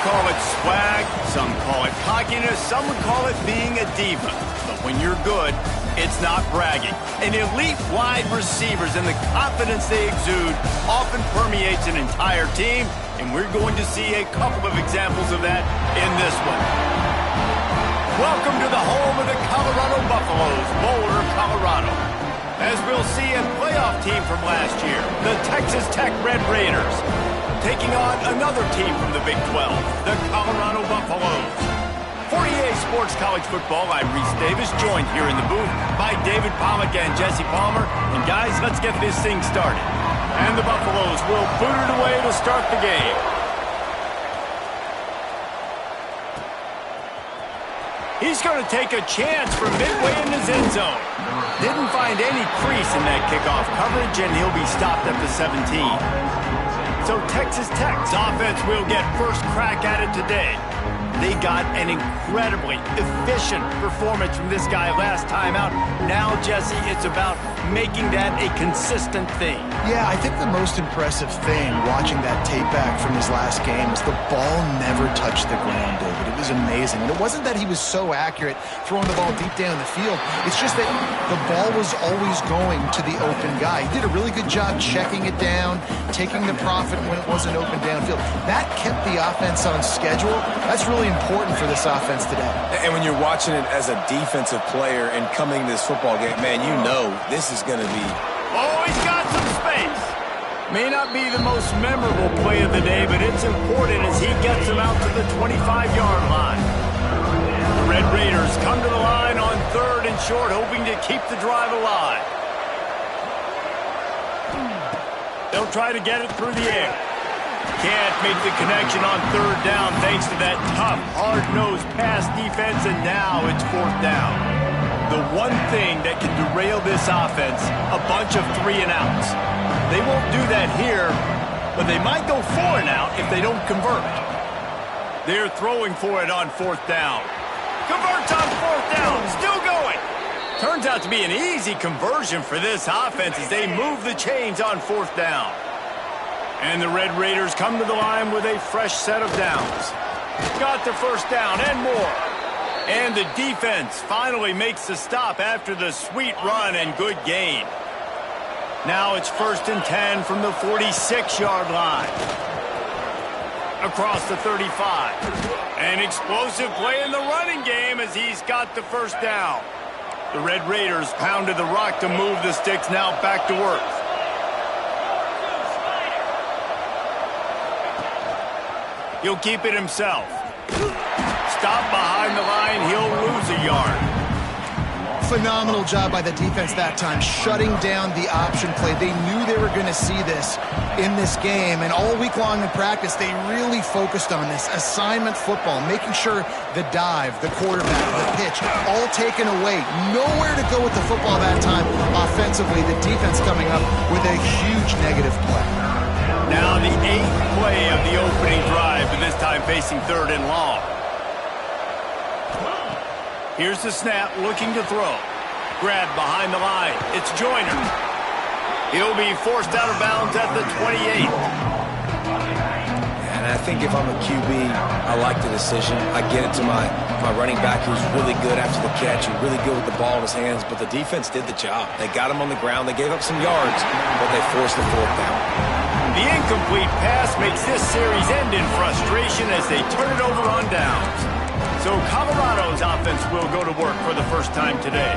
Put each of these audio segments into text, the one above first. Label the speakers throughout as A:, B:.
A: call it swag, some call it cockiness, some would call it being a diva. But when you're good, it's not bragging. And elite wide receivers and the confidence they exude often permeates an entire team, and we're going to see a couple of examples of that in this one. Welcome to the home of the Colorado Buffaloes, Boulder, Colorado. As we'll see, a playoff team from last year, the Texas Tech Red Raiders, taking on another team from the Big 12, the Colorado Buffaloes. For EA Sports College Football, I'm Reese Davis, joined here in the booth by David Pollack and Jesse Palmer. And guys, let's get this thing started. And the Buffaloes will boot it away to start the game. He's going to take a chance from midway in his end zone. Didn't find any crease in that kickoff coverage, and he'll be stopped at the 17. So Texas Tech's offense will get first crack at it today. They got an incredibly efficient performance from this guy last time out. Now, Jesse, it's about making that a consistent thing.
B: Yeah, I think the most impressive thing watching that tape back from his last game is the ball never touched the ground, David. It was amazing. And it wasn't that he was so accurate throwing the ball deep down the field. It's just that the ball was always going to the open guy. He did a really good job checking it down, taking the profit when it wasn't open downfield. That kept the offense on schedule. That's really important for this offense today.
C: And when you're watching it as a defensive player and coming to this football game, man, you know this is going to be...
A: Oh, he's got some space. May not be the most memorable play of the day, but it's important as he gets him out to the 25-yard line. The Red Raiders come to the line on 3rd and short, hoping to keep the drive alive. They'll try to get it through the air. Can't make the connection on 3rd down thanks to that tough, hard-nosed pass defense, and now it's 4th down. The one thing that can derail this offense, a bunch of 3-and-outs. They won't do that here, but they might go 4-and-out if they don't convert. They're throwing for it on 4th down. Converts on 4th down, still going. Turns out to be an easy conversion for this offense as they move the chains on 4th down. And the Red Raiders come to the line with a fresh set of downs. Got the 1st down and more. And the defense finally makes the stop after the sweet run and good gain. Now it's 1st and 10 from the 46-yard line. Across the 35. An explosive play in the running game as he's got the 1st down. The Red Raiders pounded the rock to move the sticks, now back to work. He'll keep it himself. Stop behind the line, he'll lose a yard.
B: Phenomenal job by the defense that time, shutting down the option play. They knew they were going to see this in this game, and all week long in practice, they really focused on this. Assignment football, making sure the dive, the quarterback, the pitch, all taken away. Nowhere to go with the football that time offensively. The defense coming up with a huge negative play.
A: Now the 8th play of the opening drive, but this time facing 3rd and long. Here's the snap, looking to throw. Grabbed behind the line. It's Joyner. He'll be forced out of bounds at the 28.
C: And I think if I'm a QB, I like the decision. I get it to my running back who's really good after the catch and really good with the ball in his hands, but the defense did the job. They got him on the ground. They gave up some yards, but they forced the 4th down.
A: The incomplete pass makes this series end in frustration as they turn it over on downs. So Colorado's offense will go to work for the first time today.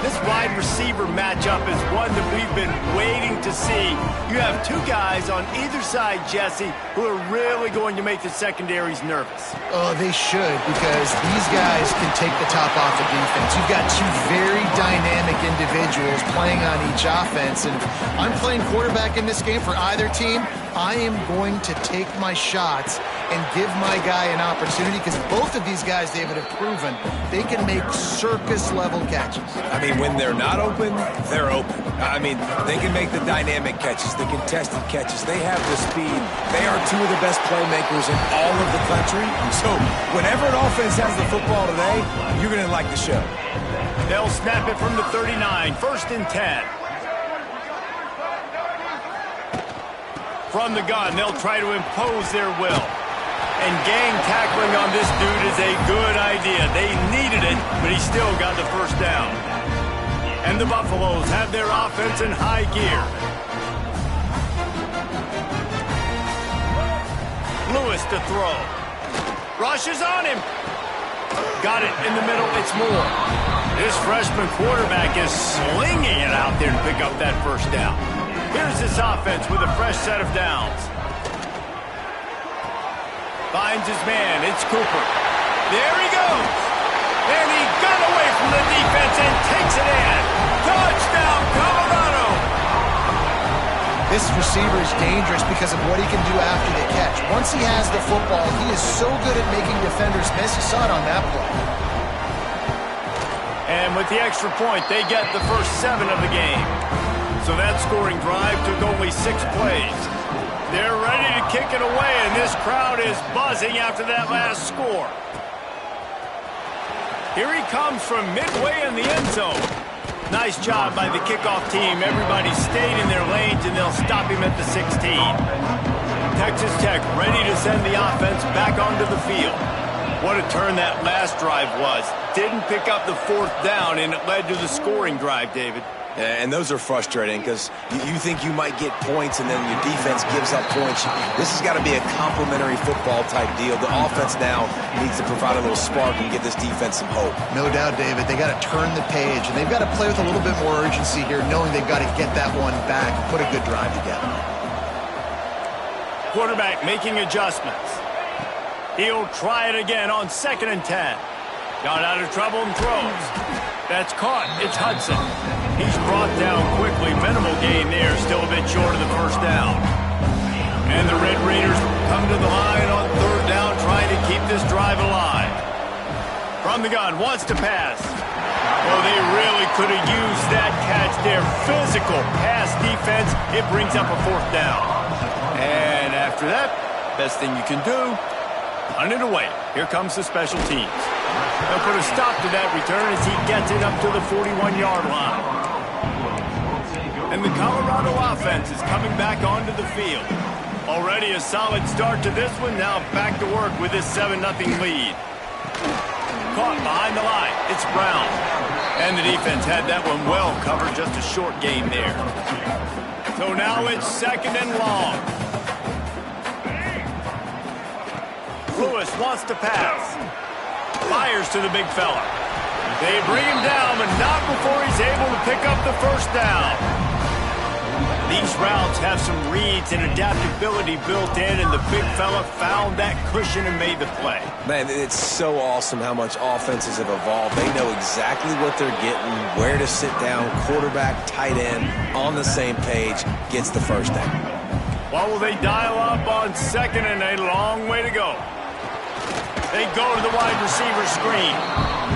A: This wide receiver matchup is one that we've been waiting to see. You have two guys on either side, Jesse, who are really going to make the secondaries nervous.
B: Oh, they should, because these guys can take the top off the defense. You've got two very dynamic individuals playing on each offense, and if I'm playing quarterback in this game for either team, I am going to take my shots and give my guy an opportunity, because both of these guys, David, have proven they can make circus-level catches.
C: I mean, when they're not open, they're open. I mean, they can make the dynamic catches, the contested catches. They have the speed. They are two of the best playmakers in all of the country. So whenever an offense has the football today, you're going to like the show.
A: They'll snap it from the 39, 1st and 10. From the gun, they'll try to impose their will. And gang tackling on this dude is a good idea. They needed it, but he still got the first down. And the Buffaloes have their offense in high gear. Lewis to throw. Rushes on him. Got it in the middle. It's Moore. This freshman quarterback is slinging it out there to pick up that first down. Here's this offense with a fresh set of downs. Finds his man. It's Cooper. There he goes. And he got away from the defense and takes it in. Touchdown, Colorado.
B: This receiver is dangerous because of what he can do after the catch. Once he has the football, he is so good at making defenders miss. You saw it on that play.
A: And with the extra point, they get the first 7 of the game. So that scoring drive took only 6 plays. They're ready to kick it away, and this crowd is buzzing after that last score. Here he comes from midway in the end zone. Nice job by the kickoff team. Everybody stayed in their lanes, and they'll stop him at the 16. Texas Tech ready to send the offense back onto the field. What a turn that last drive was. Didn't pick up the 4th down, and it led to the scoring drive, David.
C: And those are frustrating because you think you might get points and then your defense gives up points. This has got to be a complementary football type deal. The offense now needs to provide a little spark and give this defense some hope.
B: No doubt, David. They got to turn the page, and they've got to play with a little bit more urgency here, knowing they've got to get that one back and put a good drive together.
A: Quarterback making adjustments. He'll try it again on 2nd and 10. Got out of trouble and throws. That's caught. It's Hudson. He's brought down quickly. Minimal gain there. Still a bit short of the first down. And the Red Raiders come to the line on 3rd down, trying to keep this drive alive. From the gun, wants to pass. Well, they really could have used that catch there. Physical pass defense. It brings up a 4th down. And after that, best thing you can do, punt it away. Here comes the special teams. They'll put a stop to that return as he gets it up to the 41-yard line. And the Colorado offense is coming back onto the field. Already a solid start to this one. Now back to work with this 7-0 lead. Caught behind the line. It's Brown. And the defense had that one well covered. Just a short gain there. So now it's 2nd and long. Lewis wants to pass. Fires to the big fella. They bring him down, but not before he's able to pick up the first down. These routes have some reads and adaptability built in, and the big fella found that cushion and made the play.
C: Man, it's so awesome how much offenses have evolved. They know exactly what they're getting, where to sit down, quarterback, tight end, on the same page, gets the first down.
A: Well, will they dial up on 2nd and a long way to go? They go to the wide receiver screen.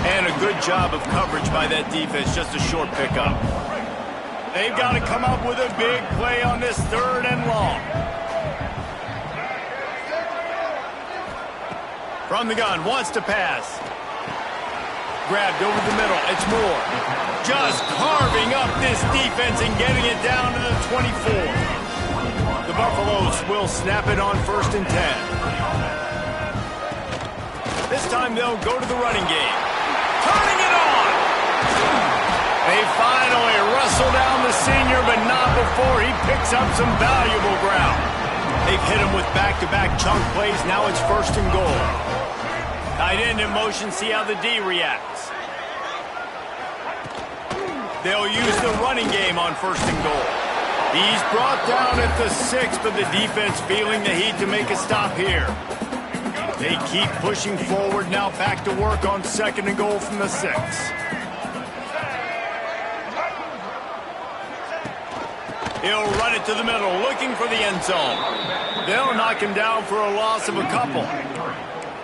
A: And a good job of coverage by that defense, just a short pickup. They've got to come up with a big play on this 3rd and long. From the gun, wants to pass. Grabbed over the middle, it's Moore. Just carving up this defense and getting it down to the 24. The Buffaloes will snap it on 1st and 10. This time they'll go to the running game. Turning it on! They finally wrestle down the senior, but not before he picks up some valuable ground. They've hit him with back-to-back chunk plays. Now it's 1st and goal. Tight end in motion, see how the D reacts. They'll use the running game on 1st and goal. He's brought down at the 6, but the defense feeling the heat to make a stop here. They keep pushing forward, now back to work on 2nd and goal from the 6. He'll run it to the middle, looking for the end zone. They'll knock him down for a loss of a couple.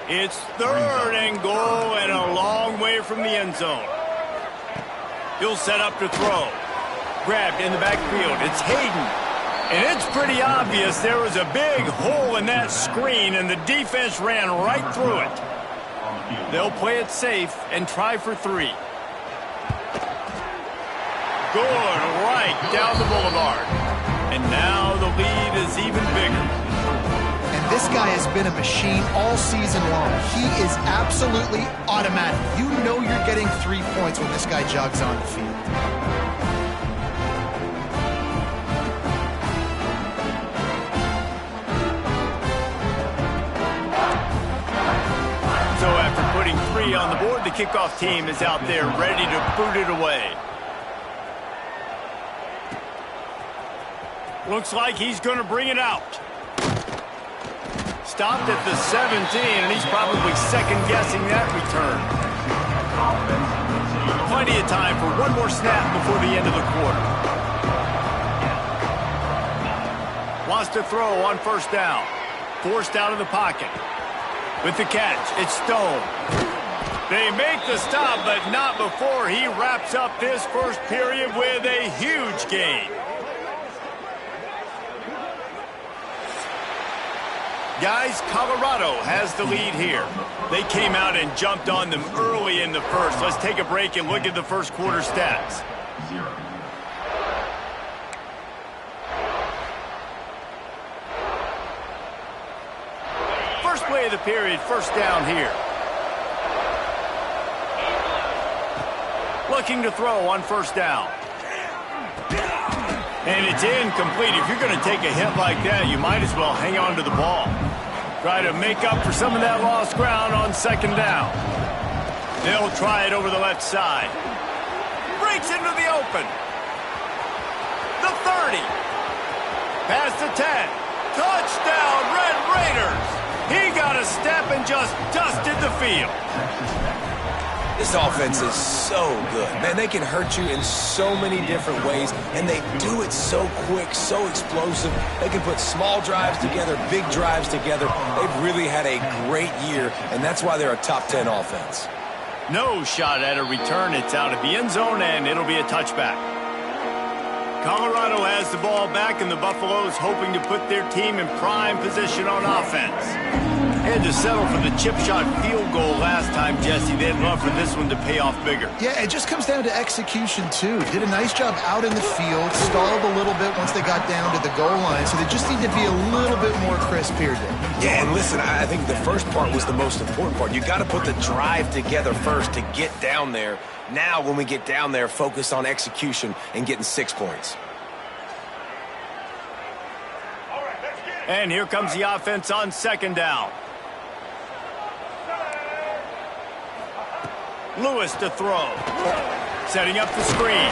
A: It's 3rd and goal and a long way from the end zone. He'll set up to throw. Grabbed in the backfield. It's Hayden. And it's pretty obvious there was a big hole in that screen, and the defense ran right through it. They'll play it safe and try for 3. Good, right down the boulevard. And now the lead is even bigger.
B: And This guy has been a machine all season long. He is absolutely automatic. You know you're getting 3 points when this guy jogs on the field.
A: So after putting 3 on the board, the kickoff team is out there ready to boot it away. Looks like he's going to bring it out. Stopped at the 17, and he's probably second-guessing that return. Plenty of time for one more snap before the end of the quarter. Wants to throw on first down. Forced out of the pocket. With the catch, it's Stone. They make the stop, but not before he wraps up this first period with a huge gain. Guys, Colorado has the lead here. They came out and jumped on them early in the first. Let's take a break and look at the first quarter stats. First play of the period, first down here. Looking to throw on first down. And it's incomplete. If you're going to take a hit like that, you might as well hang on to the ball. Try to make up for some of that lost ground on second down. They'll try it over the left side. Breaks into the open. The 30. Past the 10. Touchdown, Red Raiders. He got a step and just dusted the field.
C: This offense is so good. Man, they can hurt you in so many different ways, and they do it so quick, so explosive. They can put small drives together, big drives together. They've really had a great year, and that's why they're a top 10 offense.
A: No shot at a return. It's out of the end zone, and it'll be a touchback. Colorado has the ball back, and the Buffaloes hoping to put their team in prime position on offense. Had to settle for the chip shot field goal last time, Jesse. They'd love for this one to pay off bigger.
B: Yeah, it just comes down to execution, too. Did a nice job out in the field, stalled a little bit once they got down to the goal line, so they just need to be a little bit more crisp here, Dave.
C: Yeah, and listen, I think the first part was the most important part. You got to put the drive together first to get down there. Now, when we get down there, focus on execution and getting 6 points.
A: And here comes the offense on second down. Lewis to throw. Setting up the screen.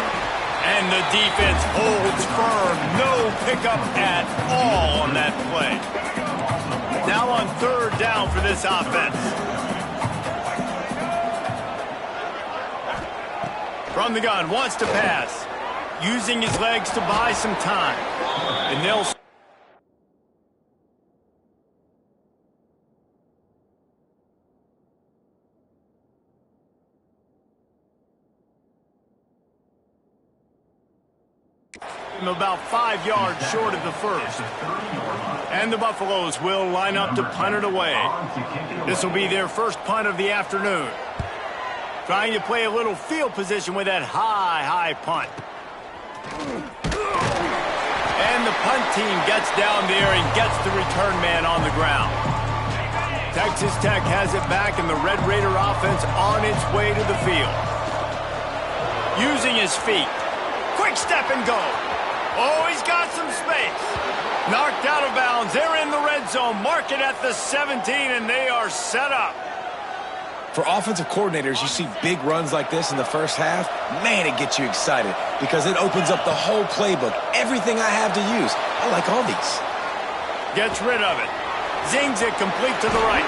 A: And the defense holds firm. No pickup at all on that play. Now on third down for this offense. From the gun, wants to pass. Using his legs to buy some time. And they'll... about 5 yards short of the first. And the Buffaloes will line up to punt it away. This will be their first punt of the afternoon. Trying to play a little field position with that high punt. And the punt team gets down there and gets the return man on the ground. Texas Tech has it back, and the Red Raider offense on its way to the field. Using his feet. Quick step and go. Oh, he's got some space. Knocked out of bounds. They're in the red zone. Mark it at the 17, and they are set up.
C: For offensive coordinators, you see big runs like this in the first half. Man, it gets you excited because it opens up the whole playbook. Everything I have to use. I like all these.
A: Gets rid of it. Zings it complete to the right.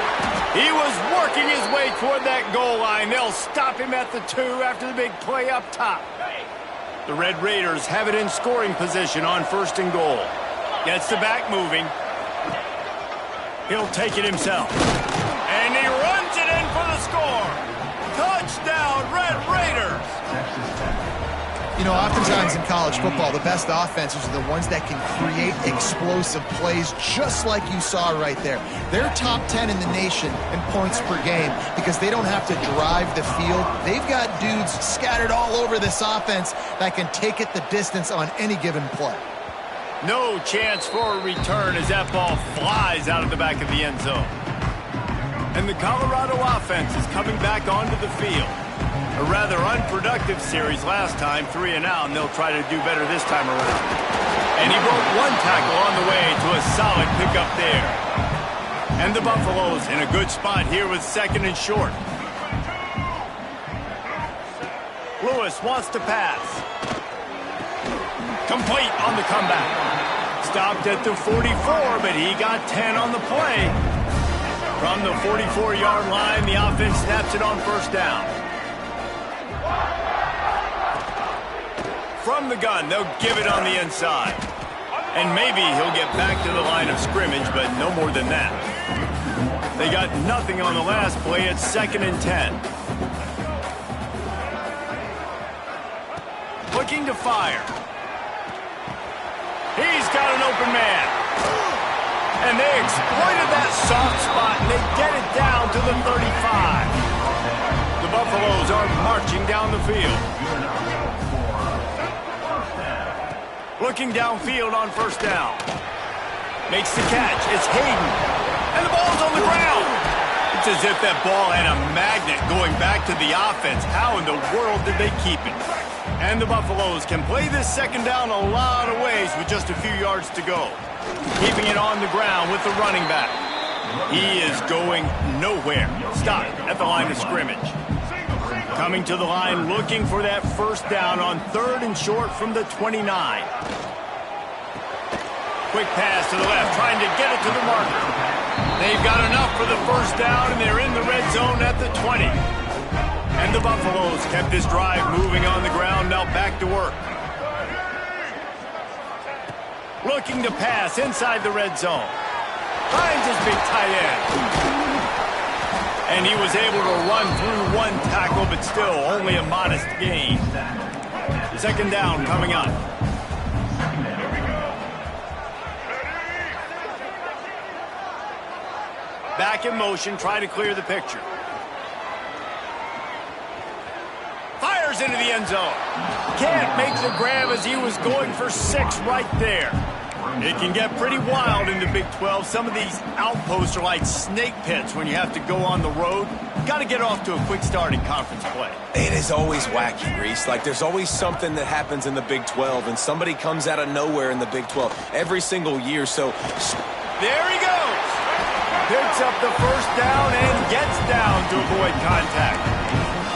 A: He was working his way toward that goal line. They'll stop him at the 2 after the big play up top. The Red Raiders have it in scoring position on first and goal. Gets the back moving. He'll take it himself. And he runs it in for the score. Touchdown, Red Raiders.
B: You know, oftentimes in college football, the best offenses are the ones that can create explosive plays, just like you saw right there. They're top 10 in the nation in points per game because they don't have to drive the field. They've got dudes scattered all over this offense that can take it the distance on any given play.
A: No chance for a return as that ball flies out of the back of the end zone. And the Colorado offense is coming back onto the field. A rather unproductive series last time, 3 and out, and they'll try to do better this time around. And he broke one tackle on the way to a solid pickup there. And the Buffaloes in a good spot here with 2nd and short. Lewis wants to pass. Complete on the comeback. Stopped at the 44, but he got 10 on the play. From the 44-yard line, the offense snaps it on 1st down. From the gun, they'll give it on the inside. And maybe he'll get back to the line of scrimmage, but no more than that. They got nothing on the last play. It's 2nd and 10. Looking to fire. He's got an open man. And they exploited that soft spot, and they get it down to the 35. The Buffaloes are marching down the field. Looking downfield on 1st down. Makes the catch. It's Hayden. And the ball's on the ground. It's as if that ball had a magnet going back to the offense. How in the world did they keep it? And the Buffaloes can play this 2nd down a lot of ways with just a few yards to go. Keeping it on the ground with the running back. He is going nowhere. Stopped at the line of scrimmage. Coming to the line, looking for that 1st down on 3rd and short from the 29. Quick pass to the left, trying to get it to the marker. They've got enough for the 1st down, and they're in the red zone at the 20. And the Buffaloes kept this drive moving on the ground, now back to work. Looking to pass inside the red zone. Finds his big tight end. And he was able to run through one tackle, but still only a modest gain. 2nd down coming up. Back in motion, try to clear the picture. Fires into the end zone. Can't make the grab as he was going for 6 right there. It can get pretty wild in the Big 12. Some of these outposts are like snake pits when you have to go on the road. Got to get off to a quick start in conference play.
C: It is always wacky, Reese. Like, there's always something that happens in the Big 12, and somebody comes out of nowhere in the Big 12 every single year. So
A: there he goes. Picks up the 1st down and gets down to avoid contact.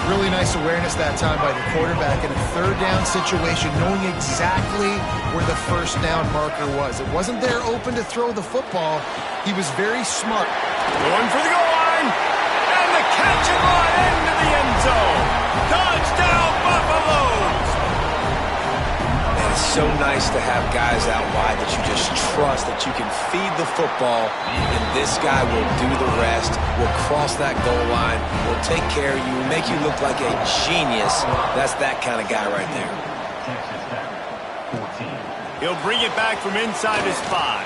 B: Really nice awareness that time by the quarterback in a 3rd down situation, knowing exactly where the 1st down marker was. It wasn't there open to throw the football. He was very smart.
A: Going for the goal line. And the catch and run into the end zone. Touchdown, Buffaloes!
C: And it's so nice to have guys out wide that you just trust that you can feed the football, and this guy will do the rest, will cross that goal line, will take care of you, make you look like a genius. That's that kind of guy right there.
A: He'll bring it back from inside his 5.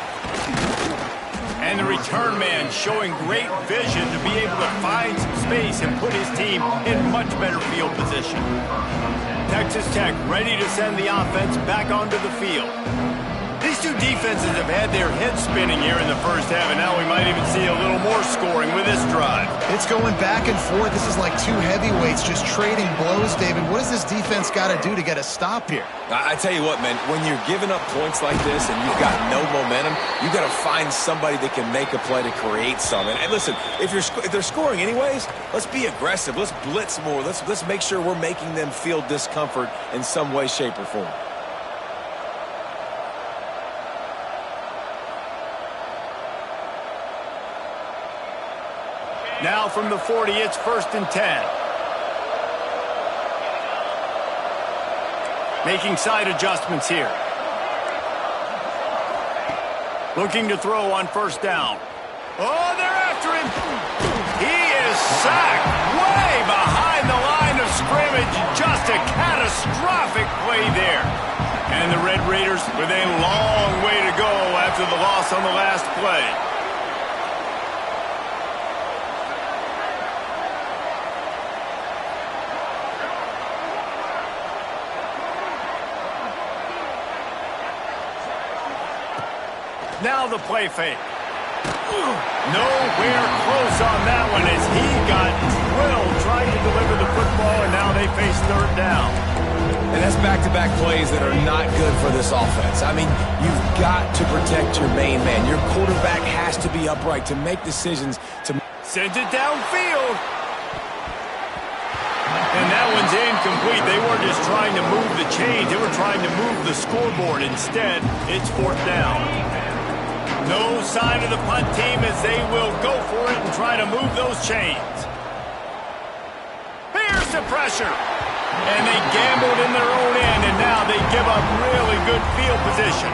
A: And the return man showing great vision to be able to find some space and put his team in much better field position. Texas Tech ready to send the offense back onto the field. These two defenses have had their heads spinning here in the 1st half, and now we might even see a little more scoring with this drive.
B: It's going back and forth. This is like 2 heavyweights just trading blows, David. What does this defense got to do to get a stop here?
C: I tell you what, man, when you're giving up points like this and you've got no momentum, you got to find somebody that can make a play to create something. And listen, if they're scoring anyways, let's be aggressive. Let's blitz more. Let's make sure we're making them feel discomfort in some way, shape, or form.
A: Now from the 40, it's 1st and 10. Making side adjustments here. Looking to throw on 1st down. Oh, they're after him. He is sacked way behind the line of scrimmage. Just a catastrophic play there. And the Red Raiders with a long way to go after the loss on the last play. Now the play fake. Nowhere close on that one as he got drilled trying to deliver the football, and now they face third down.
C: And that's back-to-back plays that are not good for this offense. I mean, you've got to protect your main man. Your quarterback has to be upright to make decisions.
A: Sends it downfield. And that one's incomplete. They weren't just trying to move the chains. They were trying to move the scoreboard. Instead, it's fourth down. No sign of the punt team as they will go for it and try to move those chains. Here's the pressure. And they gambled in their own end, and now they give up really good field position.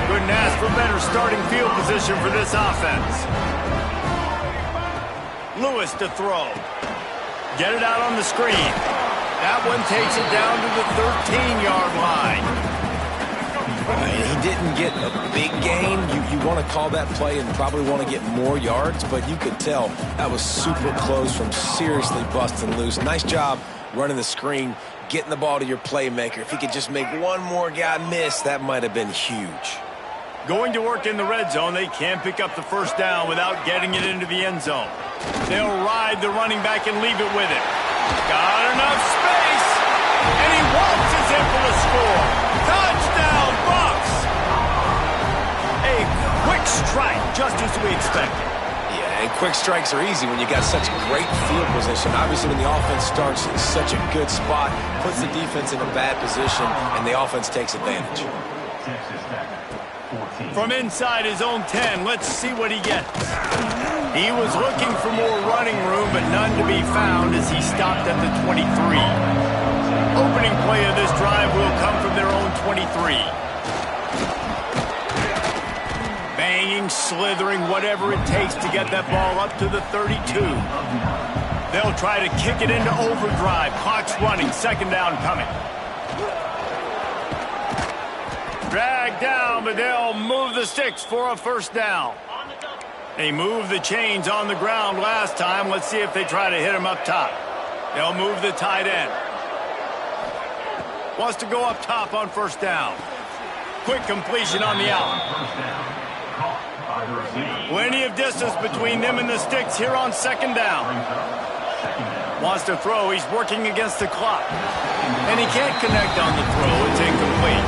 A: Couldn't ask for better starting field position for this offense. Lewis to throw. Get it out on the screen. That one takes it down to the 13-yard line.
C: He didn't get a big gain. You want to call that play and probably want to get more yards, but you could tell that was super close from seriously busting loose. Nice job running the screen, getting the ball to your playmaker. If he could just make one more guy miss, that might have been huge.
A: Going to work in the red zone, they can't pick up the first down without getting it into the end zone. They'll ride the running back and leave it with him. Got enough space, and he waltzes in for the score. Touchdown, Bucks! A quick strike, just as we expected.
C: Yeah, and quick strikes are easy when you got such great field position. Obviously, when the offense starts in such a good spot, puts the defense in a bad position, and the offense takes advantage.
A: From inside his own 10, let's see what he gets. He was looking for more running room, but none to be found as he stopped at the 23. Opening play of this drive will come from their own 23. Banging, slithering, whatever it takes to get that ball up to the 32. They'll try to kick it into overdrive. Clock's running, second down coming. Dragged down, but they'll move the sticks for a first down. They moved the chains on the ground last time. Let's see if they try to hit him up top. They'll move the tight end. Wants to go up top on first down. Quick completion on the out. Plenty of distance between them and the sticks here on second down. Wants to throw. He's working against the clock. And he can't connect on the throw. It's incomplete.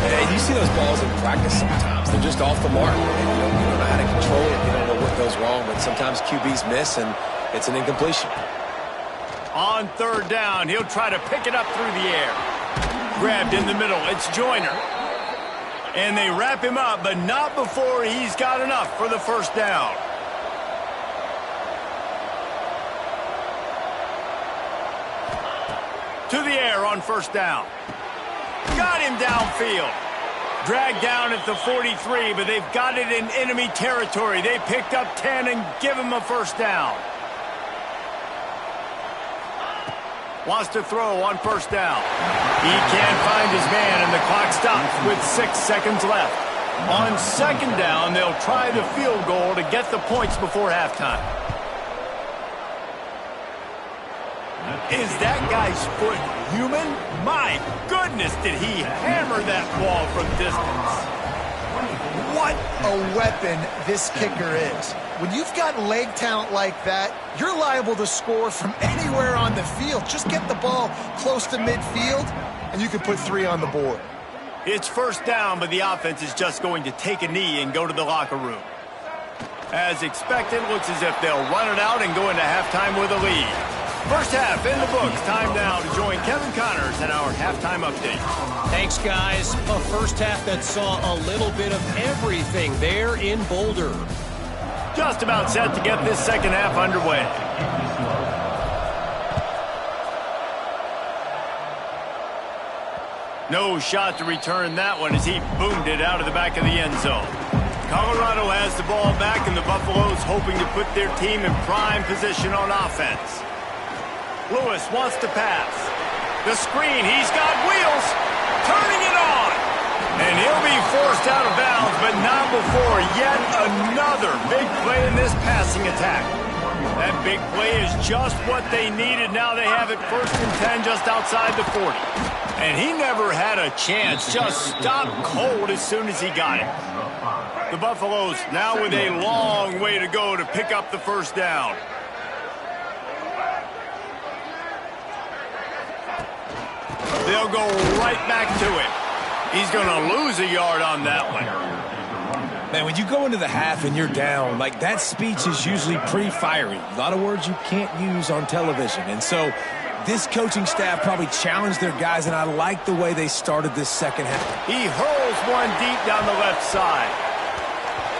C: Yeah, you see those balls in practice sometimes. They're just off the mark. And you don't know how to control it. You don't know what goes wrong. But sometimes QBs miss, and it's an incompletion.
A: On third down, he'll try to pick it up through the air. Grabbed in the middle. It's Joyner. And they wrap him up, but not before he's got enough for the first down. To the air on first down. Got him downfield. Dragged down at the 43, but they've got it in enemy territory. They picked up 10 and give him a first down. Wants to throw on first down. He can't find his man, and the clock stops with 6 seconds left. On second down, they'll try the field goal to get the points before halftime. Is that guy's foot human? My goodness, did he hammer that ball from distance.
B: What a weapon this kicker is. When you've got leg talent like that, you're liable to score from anywhere on the field. Just get the ball close to midfield, and you can put 3 on the board.
A: It's first down, but the offense is just going to take a knee and go to the locker room. As expected, looks as if they'll run it out and go into halftime with a lead. First half in the books. Time now to join Kevin Connors in our halftime update.
D: Thanks, guys. A first half that saw a little bit of everything there in Boulder.
A: Just about set to get this second half underway. No shot to return that one as he boomed it out of the back of the end zone. Colorado has the ball back, and the Buffaloes hoping to put their team in prime position on offense. Lewis wants to pass. The screen, he's got wheels, turning it on. And he'll be forced out of bounds, but not before yet another big play in this passing attack. That big play is just what they needed. Now they have it 1st and 10 just outside the 40. And he never had a chance. Just stopped cold as soon as he got it. The Buffaloes now with a long way to go to pick up the 1st down. They'll go right back to it. He's going to lose a yard on that one.
C: Man, when you go into the half and you're down, like that speech is usually pretty fiery. A lot of words you can't use on television. And so this coaching staff probably challenged their guys, and I like the way they started this second half.
A: He hurls one deep down the left side.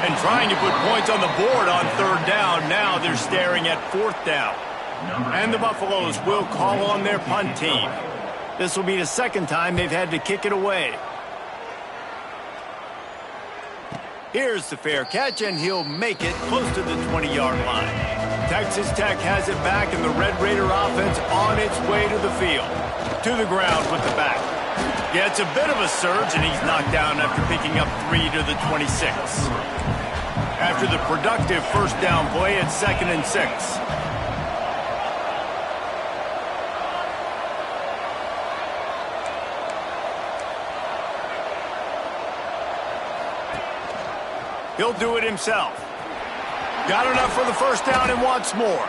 A: And trying to put points on the board on 3rd down. Now they're staring at 4th down. And the Buffaloes will call on their punt team. This will be the 2nd time they've had to kick it away. Here's the fair catch, and he'll make it close to the 20-yard line. Texas Tech has it back, and the Red Raider offense on its way to the field. To the ground with the back. Gets a bit of a surge, and he's knocked down after picking up 3 to the 26. After the productive 1st down play, it's 2nd and 6. He'll do it himself. Got enough for the 1st down and wants more.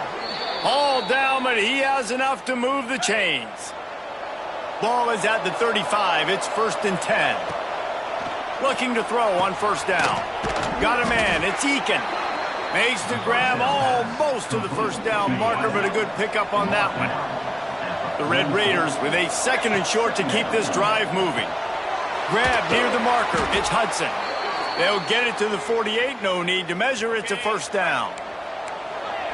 A: All down, but he has enough to move the chains. Ball is at the 35. It's 1st and 10. Looking to throw on 1st down. Got a man. It's Eakin. Makes the grab almost to the 1st down marker, but a good pickup on that one. The Red Raiders with a 2nd and short to keep this drive moving. Grab near the marker. It's Hudson. They'll get it to the 48. No need to measure. It's a 1st down.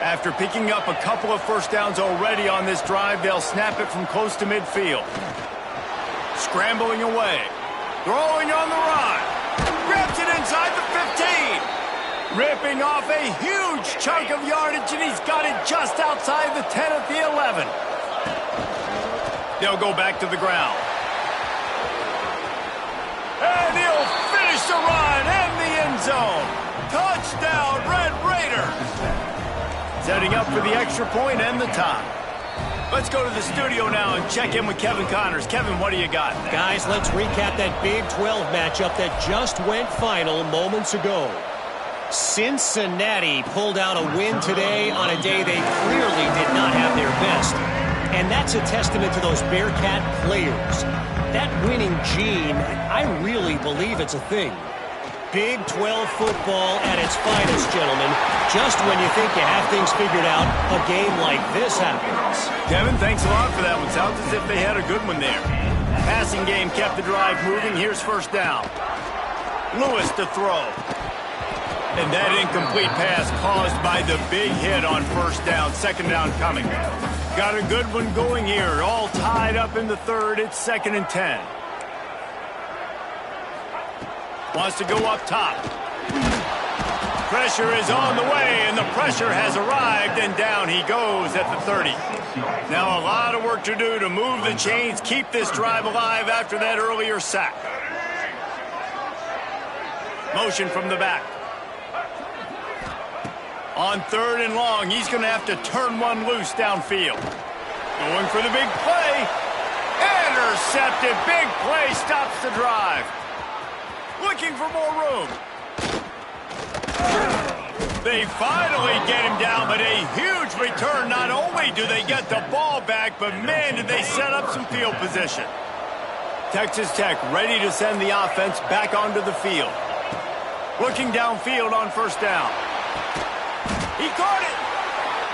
A: After picking up a couple of 1st downs already on this drive, they'll snap it from close to midfield. Scrambling away. Throwing on the run. Grabs it inside the 15. Ripping off a huge chunk of yardage, and he's got it just outside the 10 at the 11. They'll go back to the ground. And he'll finish the run and the end zone. Touchdown, Red Raiders. Setting up for the extra point and the tie. Let's go to the studio now and check in with Kevin Connors. Kevin, what do you got?
D: Guys, let's recap that Big 12 matchup that just went final moments ago. Cincinnati pulled out a win today on a day they clearly did not have their best. And that's a testament to those Bearcat players. That winning gene, I really believe it's a thing. Big 12 football at its finest, gentlemen. Just when you think you have things figured out, a game like this happens.
A: Kevin, thanks a lot for that one. Sounds as if they had a good one there. Passing game kept the drive moving. Here's 1st down. Lewis to throw. And that incomplete pass caused by the big hit on 1st down. 2nd down coming. Got a good one going here. All tied up in the 3rd. It's 2nd and 10. Wants to go up top. Pressure is on the way, and the pressure has arrived, and down he goes at the 30. Now a lot of work to do to move the chains, keep this drive alive after that earlier sack. Motion from the back. On 3rd and long, he's going to have to turn one loose downfield. Going for the big play. Intercepted. Big play stops the drive. Looking for more room. They finally get him down, but a huge return. Not only do they get the ball back, but man, did they set up some field position. Texas Tech ready to send the offense back onto the field. Looking downfield on 1st down. He caught it.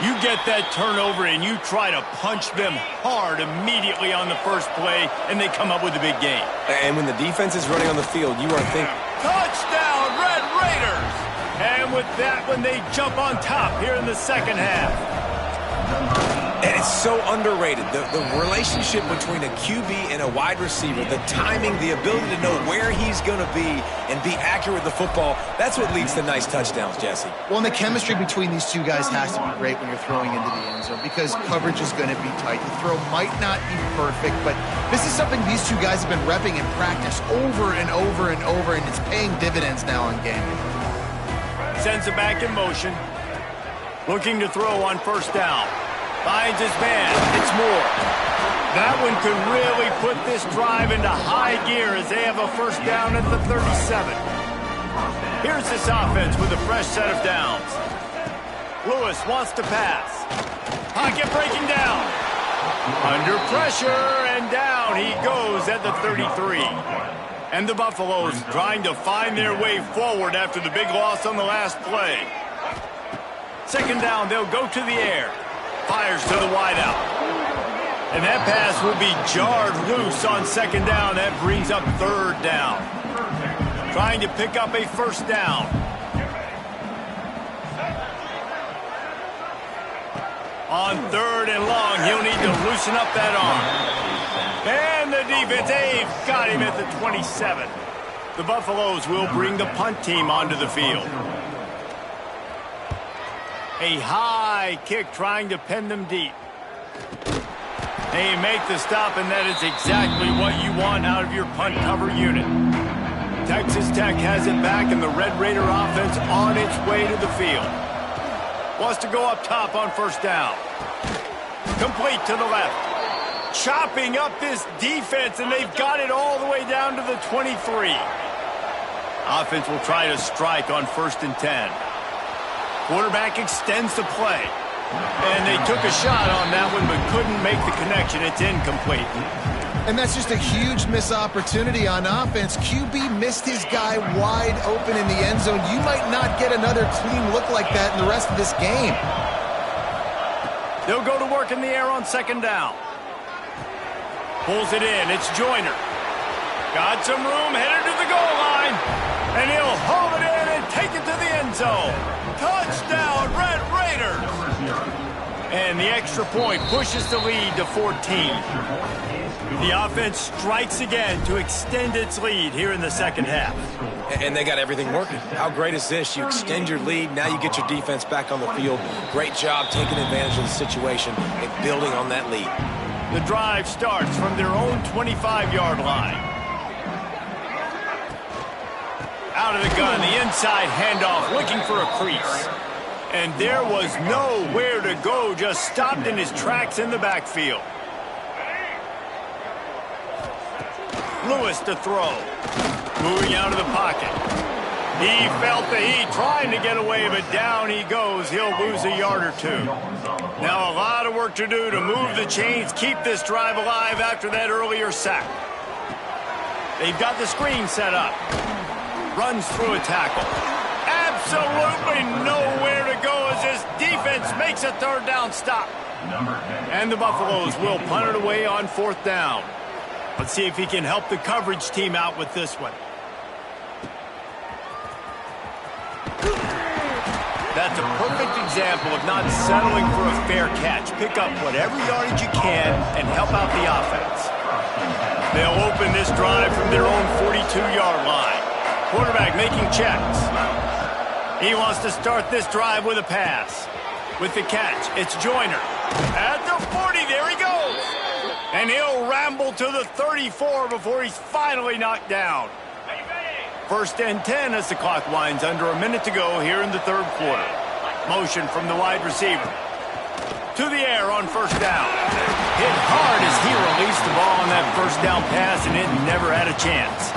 A: You get that turnover and you try to punch them hard immediately on the first play, and they come up with a big game.
C: And when the defense is running on the field, you are thinking,
A: touchdown, Red Raiders! And with that one, they jump on top here in the 2nd half.
C: And it's so underrated. The relationship between a QB and a wide receiver, the timing, the ability to know where he's going to be and be accurate with the football, that's what leads to nice touchdowns, Jesse.
B: Well, and the chemistry between these two guys has to be great when you're throwing into the end zone because coverage is going to be tight. The throw might not be perfect, but this is something these two guys have been repping in practice over and over and over, and it's paying dividends now in game.
A: Sends it back in motion. Looking to throw on first down. Finds his man. It's Moore. That one could really put this drive into high gear as they have a first down at the 37. Here's this offense with a fresh set of downs. Lewis wants to pass. Pocket breaking down. Under pressure, and down he goes at the 33. And the Buffaloes trying to find their way forward after the big loss on the last play. Second down, they'll go to the air. Fires to the wideout. And that pass will be jarred loose on second down. That brings up third down. Trying to pick up a first down. On third and long, he'll need to loosen up that arm. And the defense, they've got him at the 27. The Buffaloes will bring the punt team onto the field. A high kick trying to pen them deep. They make the stop, and that is exactly what you want out of your punt cover unit. Texas Tech has it back, and the Red Raider offense on its way to the field. Wants to go up top on first down. Complete to the left. Chopping up this defense, and they've got it all the way down to the 23. Offense will try to strike on first and 10. Quarterback extends the play. And they took a shot on that one, but couldn't make the connection. It's incomplete.
B: And that's just a huge missed opportunity on offense. QB missed his guy wide open in the end zone. You might not get another clean look like that in the rest of this game.
A: They'll go to work in the air on second down. Pulls it in. It's Joyner. Got some room, headed to the goal line. And he'll haul it in and take it to the end zone. Touchdown, Red Raiders! And the extra point pushes the lead to 14. The offense strikes again to extend its lead here in the second half.
C: And they got everything working. How great is this? You extend your lead, now you get your defense back on the field. Great job taking advantage of the situation and building on that lead.
A: The drive starts from their own 25-yard line. Out of the gun, the inside handoff, looking for a crease. And there was nowhere to go, just stopped in his tracks in the backfield. Lewis to throw. Moving out of the pocket. He felt the heat, trying to get away, but down he goes. He'll lose a yard or two. Now a lot of work to do to move the chains, keep this drive alive after that earlier sack. They've got the screen set up. Runs through a tackle. Absolutely nowhere to go as this defense makes a third down stop. And the Buffaloes will punt it away on fourth down. Let's see if he can help the coverage team out with this one. That's a perfect example of not settling for a fair catch. Pick up whatever yardage you can and help out the offense. They'll open this drive from their own 42-yard line. Quarterback making checks. He wants to start this drive with a pass. With the catch, it's Joyner. At the 40, there he goes. And he'll ramble to the 34 before he's finally knocked down. First and 10 as the clock winds under a minute to go here in the third quarter. Motion from the wide receiver. To the air on first down. Hit hard as he released the ball on that first down pass, and it never had a chance.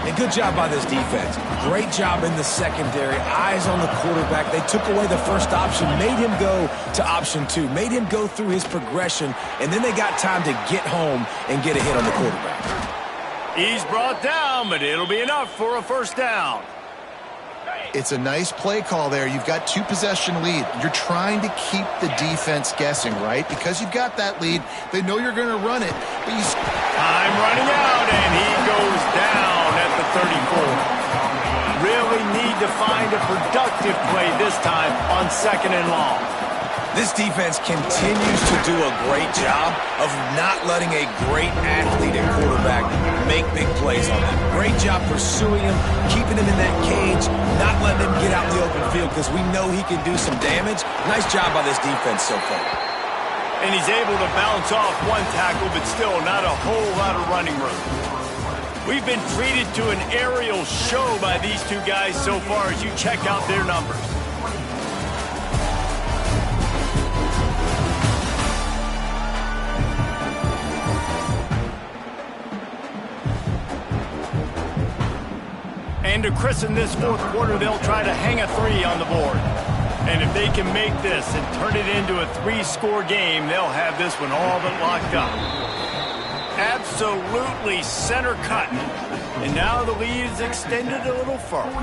C: And good job by this defense. Great job in the secondary. Eyes on the quarterback. They took away the first option, made him go to option 2, made him go through his progression, and then they got time to get home and get a hit on the quarterback.
A: He's brought down, but it'll be enough for a first down.
B: It's a nice play call there. You've got 2-possession lead. You're trying to keep the defense guessing, right? Because you've got that lead. They know you're going to run it. But
A: Time running out, and he goes down at the 34. Really need to find a productive play this time on second and long.
C: This defense continues to do a great job of not letting a great athlete at quarterback make big plays on them. Great job pursuing him, keeping him in that cage, not letting him get out in the open field because we know he can do some damage. Nice job by this defense so far.
A: And he's able to bounce off one tackle, but still not a whole lot of running room. We've been treated to an aerial show by these two guys so far as you check out their numbers. And to christen this fourth quarter, they'll try to hang a three on the board. And if they can make this and turn it into a three-score game, they'll have this one all but locked up. Absolutely center cut. And now the lead is extended a little further.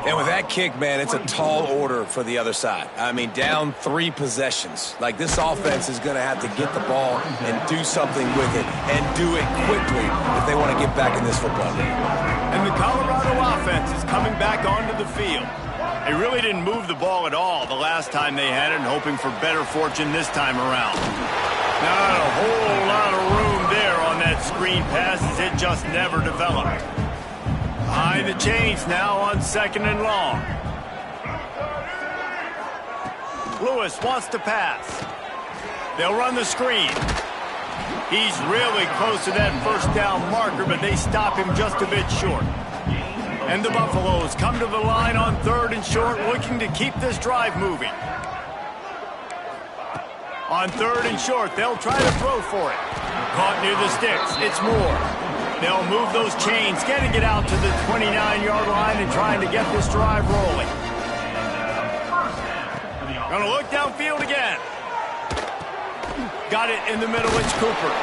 C: And with that kick, man, it's a tall order for the other side. I mean, down 3 possessions. Like, this offense is going to have to get the ball and do something with it, and do it quickly if they want to get back in this football game.
A: And the Colorado offense is coming back onto the field. They really didn't move the ball at all the last time they had it, and hoping for better fortune this time around. Not a whole lot of room there on that screen pass, as it just never developed. Behind the chains now on 2nd and long. Lewis wants to pass. They'll run the screen. He's really close to that first down marker, but they stop him just a bit short. And the Buffaloes come to the line on 3rd and short, looking to keep this drive moving. On 3rd and short, they'll try to throw for it. Caught near the sticks. It's Moore. They'll move those chains, getting it out to the 29-yard line and trying to get this drive rolling. Gonna look downfield again. Got it in the middle, it's Cooper.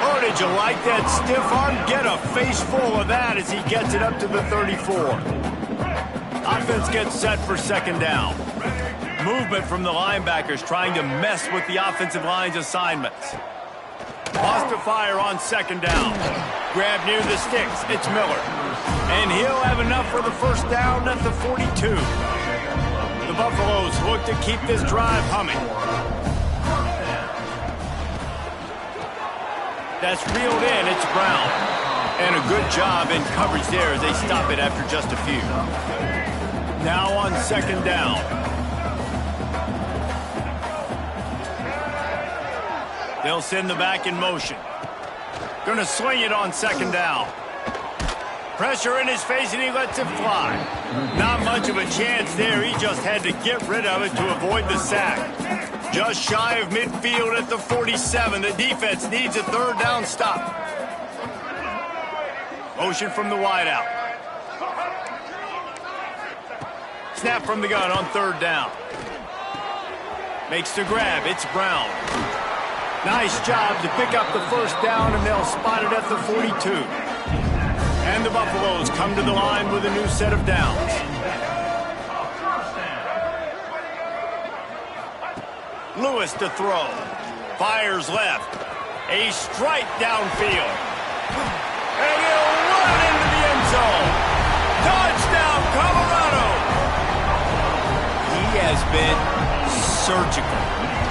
A: Oh, did you like that stiff arm? Get a face full of that as he gets it up to the 34. Offense gets set for 2nd down. Movement from the linebackers trying to mess with the offensive line's assignments. Lost to fire on 2nd down. Grab near the sticks. It's Miller. And he'll have enough for the first down at the 42. The Buffaloes look to keep this drive humming. That's reeled in. It's Brown. And a good job in coverage there as they stop it after just a few. Now on 2nd down. They'll send the back in motion. Gonna swing it on 2nd down. Pressure in his face and he lets it fly. Not much of a chance there. He just had to get rid of it to avoid the sack. Just shy of midfield at the 47. The defense needs a 3rd down stop. Motion from the wideout. Snap from the gun on 3rd down. Makes the grab. It's Brown. Nice job to pick up the first down, and they'll spot it at the 42. And the Buffaloes come to the line with a new set of downs. Lewis to throw. Fires left. A strike downfield. And he'll run into the end zone. Touchdown, Colorado! He has been surgical.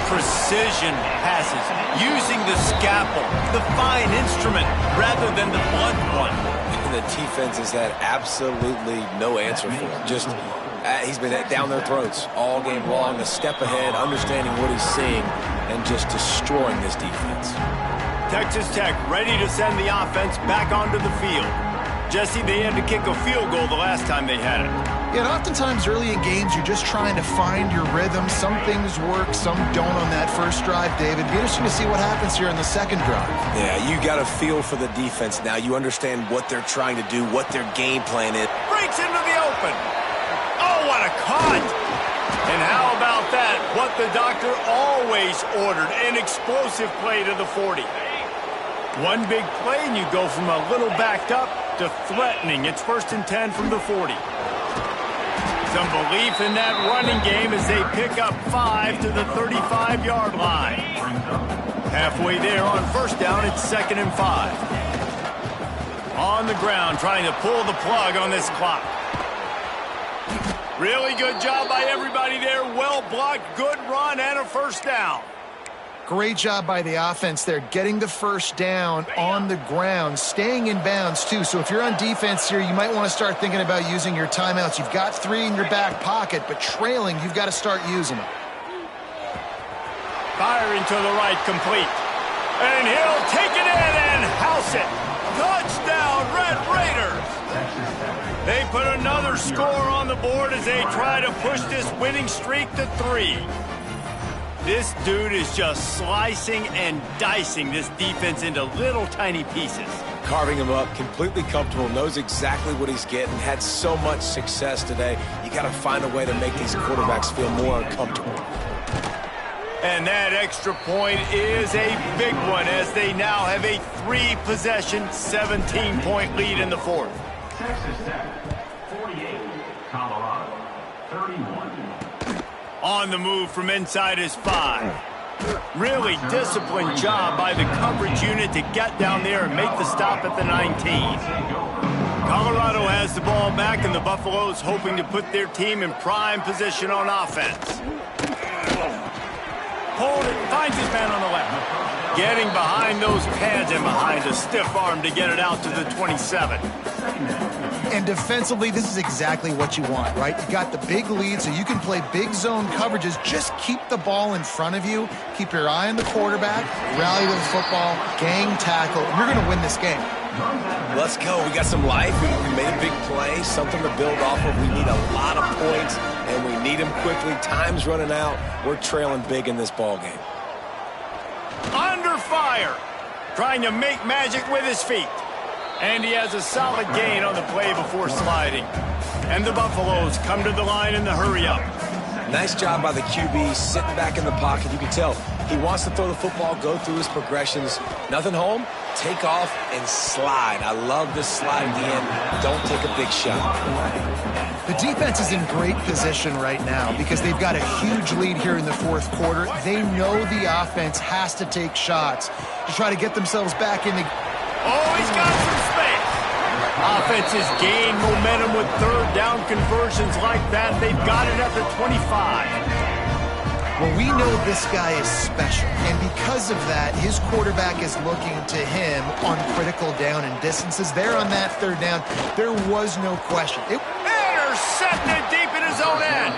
A: Precision passes, using the scalpel, the fine instrument, rather than the blunt one.
C: The defense has had absolutely no answer for him. Just, he's been down their throats all game long, a step ahead, understanding what he's seeing, and just destroying this defense.
A: Texas Tech ready to send the offense back onto the field. Jesse, they had to kick a field goal the last time they had it.
B: Yeah, and oftentimes early in games, you're just trying to find your rhythm. Some things work, some don't on that first drive, David. Be interesting to see what happens here in the second drive.
C: Yeah, you got a feel for the defense now. You understand what they're trying to do, what their game plan is.
A: Breaks into the open. Oh, what a cut. And how about that? What the doctor always ordered, an explosive play to the 40. One big play, and you go from a little backed up to threatening. It's 1st and 10 from the 40. Some belief in that running game as they pick up 5 to the 35-yard line. Halfway there on 1st down, it's 2nd and 5. On the ground, trying to pull the plug on this clock. Really good job by everybody there. Well blocked, good run, and a 1st down.
B: Great job by the offense there, getting the 1st down on the ground, staying in bounds too. So if you're on defense here, you might want to start thinking about using your timeouts. You've got 3 in your back pocket, but trailing, you've got to start using them.
A: Firing to the right, complete. And he'll take it in and house it. Touchdown, Red Raiders. They put another score on the board as they try to push this winning streak to 3. This dude is just slicing and dicing this defense into little tiny pieces.
C: Carving him up, completely comfortable, knows exactly what he's getting, had so much success today. You got to find a way to make these quarterbacks feel more uncomfortable.
A: And that extra point is a big one as they now have a 3-possession, 17-point lead in the fourth.
E: Texas Tech, 48, Colorado, 31.
A: On the move from inside his 5. Really disciplined job by the coverage unit to get down there and make the stop at the 19. Colorado has the ball back, and the Buffaloes hoping to put their team in prime position on offense. Hold it, finds his man on the left. Getting behind those pads and behind a stiff arm to get it out to the 27.
B: And defensively, this is exactly what you want, right? You got the big lead, so you can play big zone coverages. Just keep the ball in front of you. Keep your eye on the quarterback. Rally to the football. Gang tackle. You're going to win this game.
C: Let's go. We got some life. We made a big play, something to build off of. We need a lot of points, and we need them quickly. Time's running out. We're trailing big in this ball game.
A: Under fire. Trying to make magic with his feet. And he has a solid gain on the play before sliding. And the Buffaloes come to the line in the hurry-up.
C: Nice job by the QB, sitting back in the pocket. You can tell he wants to throw the football, go through his progressions. Nothing home, take off, and slide. I love this slide at the end. Don't take a big shot.
B: The defense is in great position right now because they've got a huge lead here in the fourth quarter. They know the offense has to take shots to try to get themselves back in the...
A: Oh, he's got some space. Offense has gained momentum with third down conversions like that. They've got it at the 25.
B: Well, we know this guy is special, and because of that, his quarterback is looking to him on critical down and distances. There on that third down, there was no question.
A: Intercepted it deep in his own end.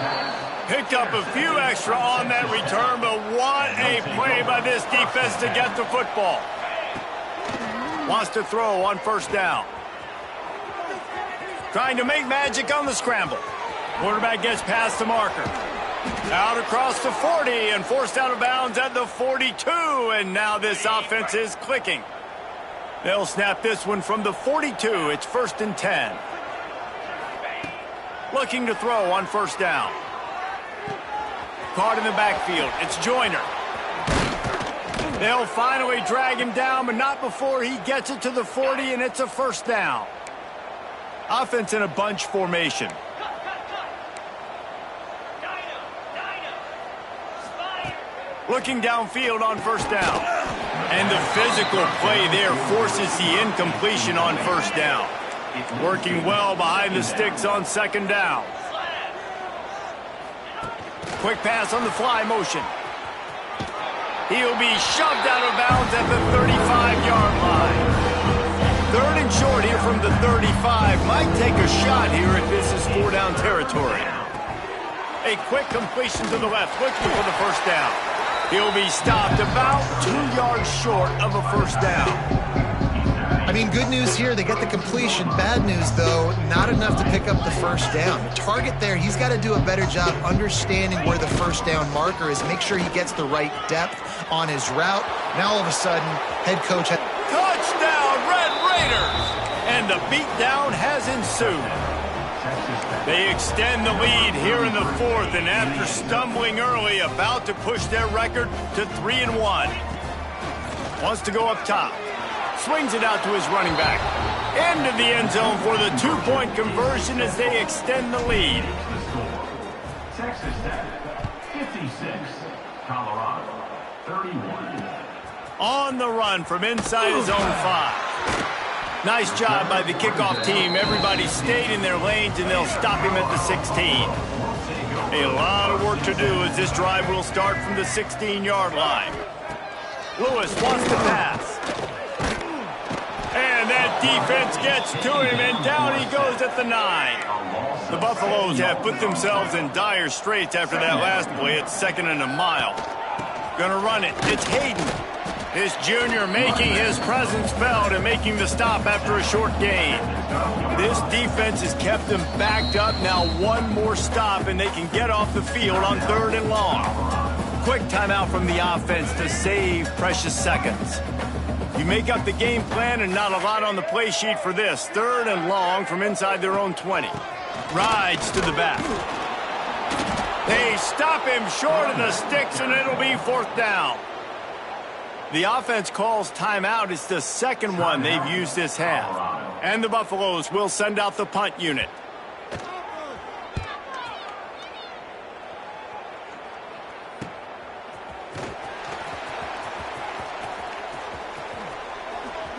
A: Picked up a few extra on that return, but what a play by this defense to get the football. Wants to throw on first down. Trying to make magic on the scramble. Quarterback gets past the marker. Out across the 40 and forced out of bounds at the 42. And now this offense is clicking. They'll snap this one from the 42. It's 1st and 10. Looking to throw on first down. Caught in the backfield. It's Joyner. They'll finally drag him down, but not before he gets it to the 40, and it's a first down. Offense in a bunch formation. Looking downfield on first down. And the physical play there forces the incompletion on first down. Working well behind the sticks on second down. Quick pass on the fly motion. He'll be shoved out of bounds at the 35-yard line. Third and short here from the 35. Might take a shot here if this is 4-down territory. A quick completion to the left, looking for the first down. He'll be stopped about 2 yards short of a first down.
B: I mean, good news here, they get the completion. Bad news, though, not enough to pick up the first down. The target there, he's got to do a better job understanding where the first down marker is, make sure he gets the right depth on his route. Now, all of a sudden, head coach...
A: Touchdown, Red Raiders! And the beatdown has ensued. They extend the lead here in the fourth, and after stumbling early, about to push their record to 3-1. Wants to go up top. Swings it out to his running back. Into the end zone for the 2-point conversion as they extend the lead.
E: Texas Tech, 56. Colorado, 31.
A: On the run from inside his own 5. Nice job by the kickoff team. Everybody stayed in their lanes, and they'll stop him at the 16. A lot of work to do as this drive will start from the 16-yard line. Lewis wants to pass. And that defense gets to him, and down he goes at the 9. The Buffaloes have put themselves in dire straits after that last play. It's 2nd and a mile. Gonna run it. It's Hayden. This junior making his presence felt and making the stop after a short gain. This defense has kept them backed up. Now one more stop, and they can get off the field on 3rd and long. quick timeout from the offense to save precious seconds. You make up the game plan and not a lot on the play sheet for this. 3rd and long from inside their own 20. Rides to the back. They stop him short of the sticks, and it'll be 4th down. The offense calls timeout. It's the second one they've used this half. And the Buffaloes will send out the punt unit.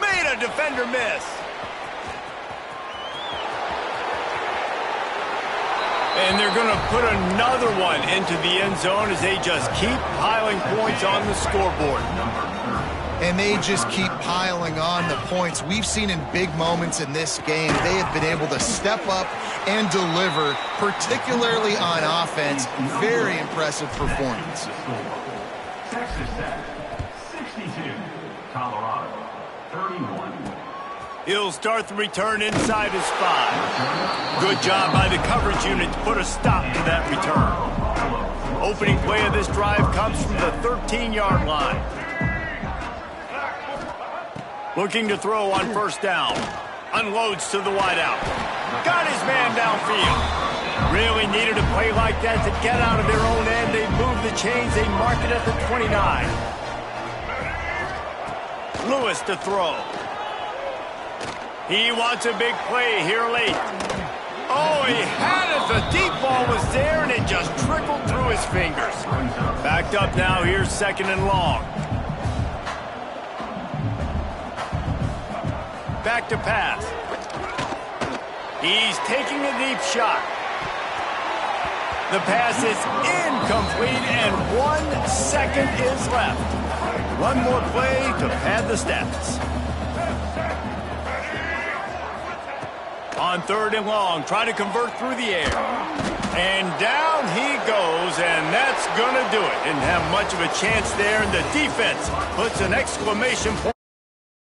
A: Made a defender miss. And they're going to put another one into the end zone as they just keep piling points on the scoreboard.
B: And they just keep piling on the points. We've seen in big moments in this game, they have been able to step up and deliver, particularly on offense. Very impressive performance.
E: Texas Tech, 62. Colorado, 31.
A: He'll start the return inside his 5. Good job by the coverage unit to put a stop to that return. Opening play of this drive comes from the 13-yard line. Looking to throw on 1st down. Unloads to the wideout. Got his man downfield. Really needed a play like that to get out of their own end. They move the chains. They mark it at the 29. Lewis to throw. He wants a big play here late. Oh, he had it. The deep ball was there, and it just trickled through his fingers. Backed up now. Here's 2nd and long. Back to pass. He's taking a deep shot. The pass is incomplete, and 1 second is left. One more play to pad the stats. On 3rd and long, try to convert through the air. And down he goes, and that's going to do it. Didn't have much of a chance there, and the defense puts an exclamation point.